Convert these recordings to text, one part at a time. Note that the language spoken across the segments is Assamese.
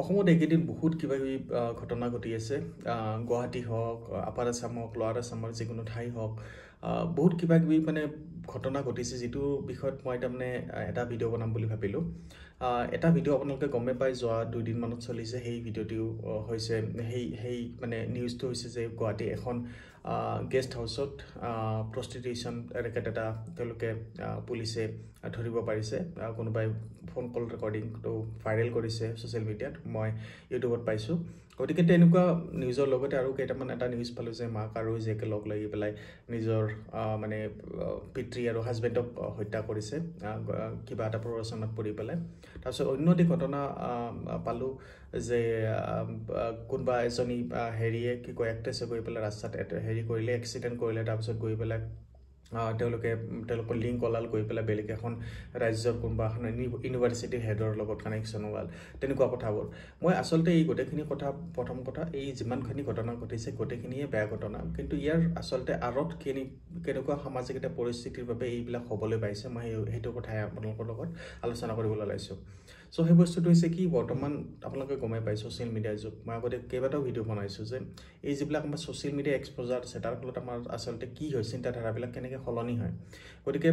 অসমত এইকেইদিন বহুত কিবা কিবি ঘটনা ঘটি আছে গুৱাহাটী হওক আপাৰ আছাম হওক লোৱাৰ আছামৰ যিকোনো ঠাই হওক বহুত কিবা কিবি মানে ঘটনা ঘটিছে যিটো বিষয়ত মই তাৰমানে এটা ভিডিঅ' বনাম বুলি ভাবিলোঁ এটা ভিডিঅ' আপোনালোকে গমে পাই যোৱা 2 দিনমানত চলিছে সেই ভিডিঅ'টিও হৈছে সেই মানে নিউজটো হৈছে যে গুৱাহাটী এখন গেষ্ট হাউচত প্ৰষ্টিটিউশ্যন ৰেকেট এটা তেওঁলোকে পুলিচে ধৰিব পাৰিছে কোনোবাই ফোন কল ৰেকৰ্ডিংটো ভাইৰেল কৰিছে ছ'চিয়েল মিডিয়াত মই ইউটিউবত পাইছোঁ গতিকে তেনেকুৱা নিউজৰ লগতে আৰু কেইটামান এটা নিউজ পালোঁ যে মাক আৰু জীয়েকে লগ লাগি পেলাই নিজৰ মানে পিতৃ আৰু হাজবেণ্ডক হত্যা কৰিছে কিবা এটা প্ৰৰচনাত পৰি পেলাই তাৰপিছত অন্য এটি ঘটনা পালোঁ যে কোনোবা এজনী হেৰিয়ে কি কয় এক্ট্ৰেছে গৈ পেলাই ৰাস্তাত হেৰি কৰিলে এক্সিডেণ্ট কৰিলে তাৰপিছত গৈ পেলাই তেওঁলোকৰ লিংক ওলাল গৈ পেলাই বেলেগ এখন ৰাজ্যৰ কোনোবা এখন ইউনিভাৰ্চিটিৰ হেডৰ লগত কানেকশ্যন ওলাল তেনেকুৱা কথাবোৰ মই আচলতে এই গোটেইখিনি কথা প্ৰথম কথা এই যিমানখিনি ঘটনা ঘটিছে গোটেইখিনিয়ে বেয়া ঘটনা কিন্তু ইয়াৰ আচলতে আঁৰত কেনেকুৱা সামাজিক এটা পৰিস্থিতিৰ বাবে এইবিলাক হ'বলৈ পাইছে মই সেইটো কথাই আপোনালোকৰ লগত আলোচনা কৰিবলৈ ওলাইছোঁ চ' সেই বস্তুটো হৈছে কি বৰ্তমান আপোনালোকে গমে পায় ছ'চিয়েল মিডিয়াৰ যুগ মই আগতে কেইবাটাও ভিডিঅ' বনাইছোঁ যে এই যিবিলাক আমাৰ ছ'চিয়েল মিডিয়া এক্সপ'জাৰ আছে তাৰ ফলত আমাৰ আচলতে কি হয় চিন্তাধাৰাবিলাক কেনেকৈ সলনি হয় গতিকে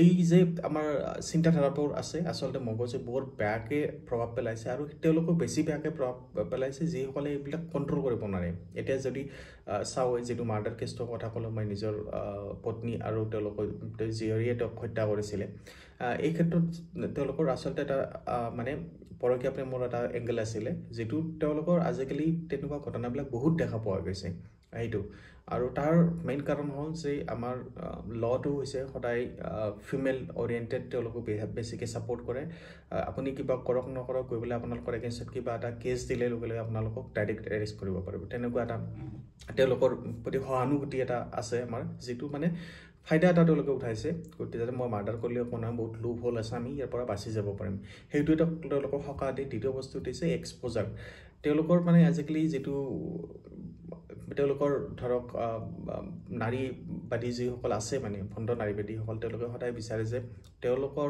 এই যে আমাৰ চিন্তাধাৰাবোৰ আছে আচলতে মগজে বৰ বেয়াকৈ প্ৰভাৱ পেলাইছে আৰু তেওঁলোকক বেছি বেয়াকৈ প্ৰভাৱ পেলাইছে যিসকলে এইবিলাক কণ্ট্ৰল কৰিব নোৱাৰে এতিয়া যদি চাওঁ যিটো মাৰ্ডাৰ কেছটোৰ কথা ক'লোঁ মই নিজৰ পত্নী আৰু তেওঁলোকৰ জীয়ৰীয়ে তেওঁক হত্যা কৰিছিলে এই ক্ষেত্ৰত তেওঁলোকৰ আচলতে এটা মানে পৰকীয়া প্ৰেমৰ এটা এংগেল আছিলে যিটো তেওঁলোকৰ আজিকালি তেনেকুৱা ঘটনাবিলাক বহুত দেখা পোৱা গৈছে সেইটো আৰু তাৰ মেইন কাৰণ হ'ল যে আমাৰ লটো হৈছে সদায় ফিমেল অৰিয়েণ্টেড তেওঁলোকক বেছিকৈ ছাপোৰ্ট কৰে আপুনি কিবা কৰক নকৰক গৈ পেলাই আপোনালোকৰ এগেইনষ্টত কিবা এটা কেছ দিলে লগে লগে আপোনালোকক ডাইৰেক্ট এৰেষ্ট কৰিব পাৰিব তেনেকুৱা এটা তেওঁলোকৰ প্ৰতি সহানুভূতি এটা আছে আমাৰ যিটো মানে ফাইদা এটা তেওঁলোকে উঠাইছে গতিকে যাতে মই মাৰ্ডাৰ কৰিলে একো নহয় বহুত লোভ হ'ল আছে আমি ইয়াৰ পৰা বাচি যাব পাৰিম সেইটো এটা তেওঁলোকক সকাহ দিয়ে দ্বিতীয় বস্তুটো হৈছে এক্সপ'জাৰ তেওঁলোকৰ মানে আজিকালি যিটো তেওঁলোকৰ ধৰক নাৰীবাদী যিসকল আছে মানে ভণ্ড নাৰীবাদীসকল তেওঁলোকে সদায় বিচাৰে যে তেওঁলোকৰ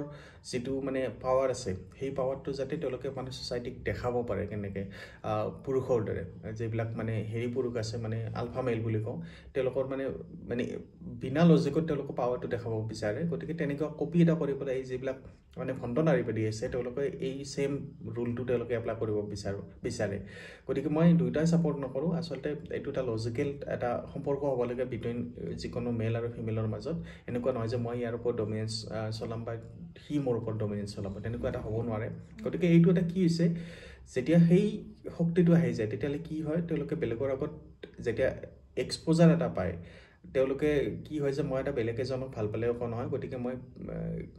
যিটো মানে পাৱাৰ আছে সেই পাৱাৰটো যাতে তেওঁলোকে মানে ছ'চাইটিক দেখাব পাৰে কেনেকৈ পুৰুষৰ দৰে যিবিলাক মানে হেৰি পুৰুষ আছে মানে আলফা মেইল বুলি কওঁ তেওঁলোকৰ মানে বিনা লজিকত তেওঁলোকৰ পাৱাৰটো দেখাব বিচাৰে গতিকে তেনেকুৱা কপি এটা কৰি পেলাই এই যিবিলাক মানে ভণ্ড নাৰীবাদী আছে তেওঁলোকে এই ছেইম ৰুলটো তেওঁলোকে এপ্লাই কৰিব বিচাৰে গতিকে মই দুয়োটাই ছাপোৰ্ট নকৰোঁ আচলতে এইটো এটা লজিকেল এটা সম্পৰ্ক হ'ব লাগে বিটুইন যিকোনো মেল আৰু ফিমেলৰ মাজত এনেকুৱা নহয় যে মই ইয়াৰ ওপৰত ডমিনেঞ্চ চলাম বা সি মোৰ ওপৰত ডমিনেঞ্চ চলাব তেনেকুৱা এটা হ'ব নোৱাৰে গতিকে এইটো এটা কি হৈছে যেতিয়া সেই শক্তিটো আহি যায় তেতিয়াহ'লে কি হয় তেওঁলোকে বেলেগৰ আগত যেতিয়া এক্সপ'জাৰ এটা পায় তেওঁলোকে কি হয় যে মই এটা বেলেগ এজনক ভাল পালে একো নহয় গতিকে মই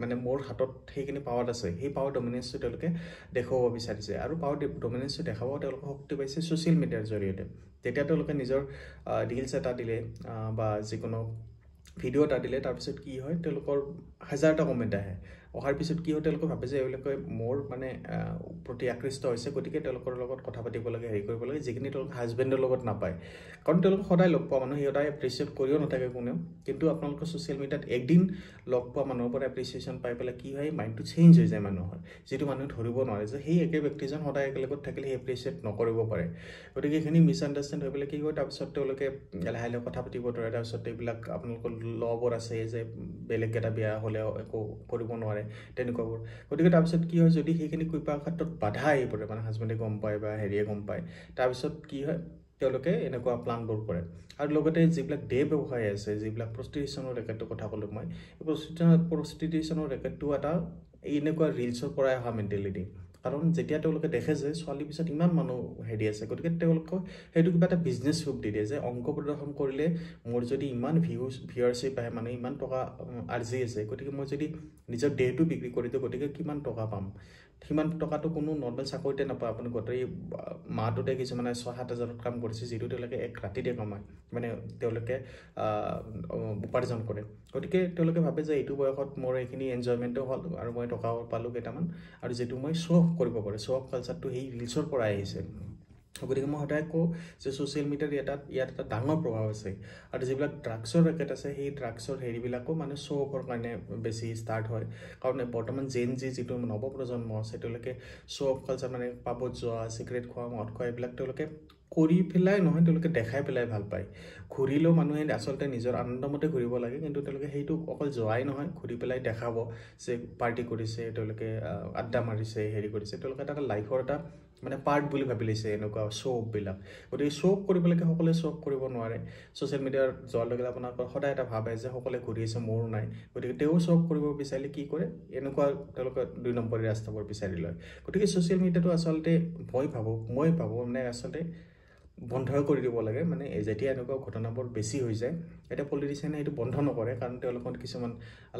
মানে মোৰ হাতত সেইখিনি পাৱাৰ আছে সেই পাৱাৰ ডমিনেঞ্চটো তেওঁলোকে দেখুৱাব বিচাৰিছে আৰু পাৱাৰ ডমিনেঞ্চটো দেখাব তেওঁলোকে শক্তি পাইছে ছ'চিয়েল মিডিয়াৰ জৰিয়তে যেতিয়া তেওঁলোকে নিজৰ ৰিলছ এটা দিলে বা যিকোনো ভিডিঅ' এটা দিলে তাৰপিছত কি হয় তেওঁলোকৰ হাজাৰটা কমেণ্ট আহে অহাৰ পিছত কি হয় তেওঁলোকে ভাবে যে এইবিলাকে মোৰ মানে প্ৰতি আকৃষ্ট হৈছে গতিকে তেওঁলোকৰ লগত কথা পাতিব লাগে হেৰি কৰিব লাগে যিখিনি তেওঁলোকে হাজবেণ্ডৰ লগত নাপায় কাৰণ তেওঁলোকে সদায় লগ পোৱা মানুহ সিহঁতে এপ্ৰিচিয়েট কৰিও নাথাকে কোনেও কিন্তু আপোনালোকৰ ছ'চিয়েল মিডিয়াত একদিন লগ পোৱা মানুহৰ পৰা এপ্ৰিচিয়েশ্যন পাই পেলাই কি হয় মাইণ্ডটো চেঞ্জ হৈ যায় মানুহৰ যিটো মানুহে ধৰিব নোৱাৰে যে সেই একে ব্যক্তিজন সদায় একেলগত থাকিলে সেই এপ্ৰিচিয়েট নকৰিব পাৰে গতিকে এইখিনি মিছআণ্ডাৰষ্টেণ্ড হৈ পেলাই কি হয় তাৰপিছত তেওঁলোকে লাহে লাহে কথা পাতিব ধৰে তাৰপিছত এইবিলাক আপোনালোকৰ ল'বোৰ আছে যে বেলেগ এটা বিয়া হ'লেও একো কৰিব নোৱাৰে তেনেকুৱাবোৰ গতিকে তাৰপিছত কি হয় যদি সেইখিনি কিবা ক্ষেত্ৰত বাধা আহি পৰে মানে হাজবেণ্ডে গম পায় বা হেৰিয়ে গম পায় তাৰপিছত কি হয় তেওঁলোকে এনেকুৱা প্লানবোৰ কৰে আৰু লগতে যিবিলাক ব্যৱসায় আছে যিবিলাক প্ৰষ্টিটিউশ্যনৰ ৰেকেটৰ কথা ক'লোঁ মই প্ৰষ্টিটিউশ্যনৰ ৰেকেটটো এটা এনেকুৱা ৰিলছৰ পৰাই অহা মেণ্টেলিটি কাৰণ যেতিয়া তেওঁলোকে দেখে যে ছোৱালীৰ পিছত ইমান মানুহ হেৰি আছে গতিকে তেওঁলোকক সেইটো কিবা এটা বিজনেছ ৰূপ দি দিয়ে যে অংক প্ৰদৰ্শন কৰিলে মোৰ যদি ইমান ভিউৱাৰশ্বিপ আহে মানে ইমান টকা আৰ্জি আছে গতিকে মই যদি নিজৰ দেহটো বিক্ৰী কৰি দিওঁ গতিকে কিমান টকা পাম সিমান টকাটো কোনো নৰ্মেল চাকৰিতে নাপায় আপুনি গোটেই মাহটোতে কিছুমানে 6-7 হাজাৰত কাম কৰিছে যিটো তেওঁলোকে এক ৰাতিতে কমায় মানে তেওঁলোকে উপাৰ্জন কৰে গতিকে তেওঁলোকে ভাবে যে এইটো বয়সত মোৰ এইখিনি এনজয়মেণ্টো হ'ল আৰু মই টকাও পালোঁ কেইটামান আৰু যিটো মই শ্ব' অফ কৰিব পাৰোঁ শ্ব' অফ কালচাৰটো সেই ৰিলছৰ পৰাই আহিছে গতিকে মই সদায় কওঁ যে ছ'চিয়েল মিডিয়াৰ ইয়াত এটা ডাঙৰ প্ৰভাৱ আছে আৰু যিবিলাক ড্ৰাগছৰ ৰেকেট আছে সেই ড্ৰাগছৰ হেৰিবিলাকো মানে শ্ব' অফৰ কাৰণে বেছি ষ্টাৰ্ট হয় কাৰণ বৰ্তমান যিটো নৱপ্ৰজন্ম আছে তেওঁলোকে শ্ব' অফ কালচাৰ মানে পাবত যোৱা চিগাৰেট খোৱা মদ খোৱা এইবিলাক তেওঁলোকে কৰি পেলাই নহয় তেওঁলোকে দেখাই পেলাই ভাল পায় ঘূৰিলেও মানুহে আচলতে নিজৰ আনন্দমতে ঘূৰিব লাগে কিন্তু তেওঁলোকে সেইটো অকল যোৱাই নহয় ঘূৰি পেলাই দেখাব যে পাৰ্টি কৰিছে তেওঁলোকে আড্ডা মাৰিছে হেৰি কৰিছে তেওঁলোকে এটা লাইফৰ এটা মানে পাৰ্ট বুলি ভাবি লৈছে এনেকুৱা শ্ব'বিলাক গতিকে শ্ব'প কৰিব লাগে সকলোৱে শ্ব'প কৰিব নোৱাৰে ছ'চিয়েল মিডিয়াৰ যোৱাৰ লগে আপোনাৰ সদায় এটা ভাবে যে সকলোৱে ঘূৰি আছে মোৰ নাই গতিকে তেওঁ শ্ব'প কৰিব বিচাৰিলে কি কৰে এনেকুৱা তেওঁলোকে 2 নম্বৰী ৰাস্তাবোৰ বিচাৰি লয় গতিকে ছ'চিয়েল মিডিয়াটো আচলতে মই ভাবোঁ মানে আচলতে বন্ধ কৰি দিব লাগে মানে যেতিয়া এনেকুৱা ঘটনাবোৰ বেছি হৈ যায় এতিয়া পলিটিচিয়ানে সেইটো বন্ধ নকৰে কাৰণ তেওঁলোকৰ কিছুমান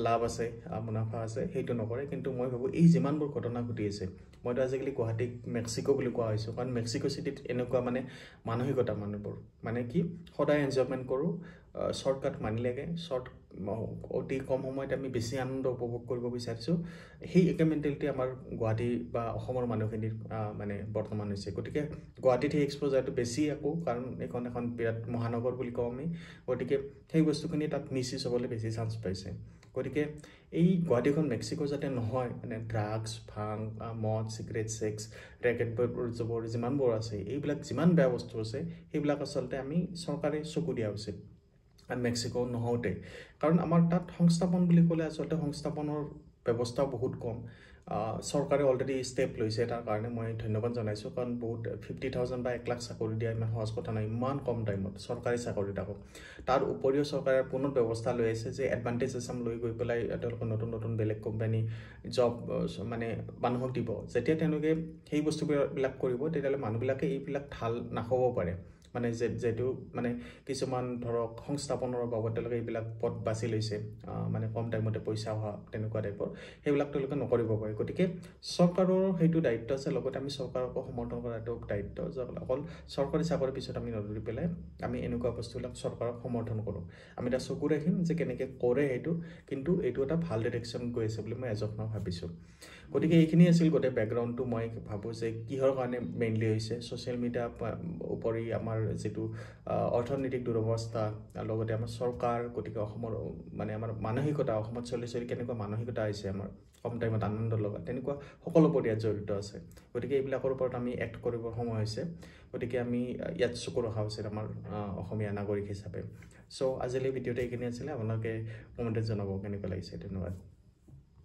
লাভ আছে মুনাফা আছে সেইটো নকৰে কিন্তু মই ভাবোঁ এই যিমানবোৰ ঘটনা ঘটি আছে মইতো আজিকালি গুৱাহাটীক মেক্সিকো বুলি কোৱা হৈছোঁ কাৰণ মেক্সিকো চিটিত এনেকুৱা মানে মানসিকতা মানুহবোৰ মানে কি সদায় এনজয়মেণ্ট কৰোঁ শ্বৰ্টকাট মানি লাগে অতি কম সময়ত আমি বেছি আনন্দ উপভোগ কৰিব বিচাৰিছোঁ সেই একে মেণ্টেলিটি আমাৰ গুৱাহাটী বা অসমৰ মানুহখিনিৰ মানে বৰ্তমান হৈছে গতিকে গুৱাহাটীত সেই এক্সপ'জাৰটো বেছি আকৌ কাৰণ এইখন এখন বিৰাট মহানগৰ বুলি কওঁ আমি গতিকে সেই বস্তুখিনি তাত মিছইউজ হ'বলৈ বেছি চান্স পাইছে গতিকে এই গুৱাহাটীখন মেক্সিকো যাতে নহয় মানে ড্ৰাগছ ভাং মদ চিগাৰেট ছেক্স ৰেকেটবোৰ যিমানবোৰ আছে এইবিলাক যিমান বেয়া বস্তু আছে সেইবিলাক আচলতে আমি চৰকাৰে চকু দিয়া উচিত মেক্সিকো নহওঁতে কাৰণ আমাৰ তাত সংস্থাপন বুলি ক'লে আচলতে সংস্থাপনৰ ব্যৱস্থা বহুত কম চৰকাৰে অলৰেডি ষ্টেপ লৈছে তাৰ কাৰণে মই ধন্যবাদ জনাইছোঁ কাৰণ বহুত 50,000 বা 1 লাখ চাকৰি দিয়া ইমান সহজ কথা নহয় ইমান কম টাইমত চৰকাৰী চাকৰি থাকক তাৰ উপৰিও চৰকাৰে পুনৰ ব্যৱস্থা লৈ আছে যে এডভান্টেজ এছাম লৈ গৈ পেলাই তেওঁলোকে নতুন বেলেগ কোম্পানী জব মানে মানুহক দিব যেতিয়া তেওঁলোকে সেই বস্তুবিলাক কৰিব তেতিয়াহ'লে মানুহবিলাকে এইবিলাক ঢাল নাখাব পাৰে মানে যেটো মানে কিছুমান ধৰক সংস্থাপনৰ বাবদ তেওঁলোকে এইবিলাক পদ বাছি লৈছে মানে কম টাইমতে পইচা হোৱা তেনেকুৱা টাইপৰ সেইবিলাক তেওঁলোকে নকৰিব পাৰে গতিকে চৰকাৰৰ সেইটো দায়িত্ব আছে লগতে আমি চৰকাৰকো সমৰ্থন কৰাটো দায়িত্ব যে অকল চৰকাৰী চাকৰিৰ পিছত আমি নদৌৰি পেলাই আমি এনেকুৱা বস্তুবিলাক চৰকাৰক সমৰ্থন কৰোঁ আমি এটা চকু ৰাখিম যে কেনেকৈ কৰে সেইটো কিন্তু এইটো এটা ভাল ডিৰেকশ্যন গৈ আছে বুলি মই এজক ভাবিছোঁ গতিকে এইখিনি আছিল গোটেই বেকগ্ৰাউণ্ডটো মই ভাবোঁ যে কিহৰ কাৰণে মেইনলি হৈছে ছ'চিয়েল মিডিয়া উপৰি আমাৰ যেটো অৰ্থনৈতিক দুৰৱস্থা লগতে আমাৰ চৰকাৰ গতিকে অসমৰ মানে আমাৰ মানসিকতা অসমত চলি কেনেকুৱা মানসিকতা হৈছে আমাৰ কম টাইমত আনন্দ লগা তেনেকুৱা সকলোবোৰ ইয়াত জড়িত আছে গতিকে এইবিলাকৰ ওপৰত আমি এক্ট কৰিবৰ সময় হৈছে গতিকে আমি ইয়াত চকু ৰখা উচিত আমাৰ অসমীয়া নাগৰিক হিচাপে চ' আজিলৈ ভিডিঅ'টো এইখিনি আছিলে আপোনালোকে কমেণ্টত জনাব কেনেকুৱা লাগিছে ধন্যবাদ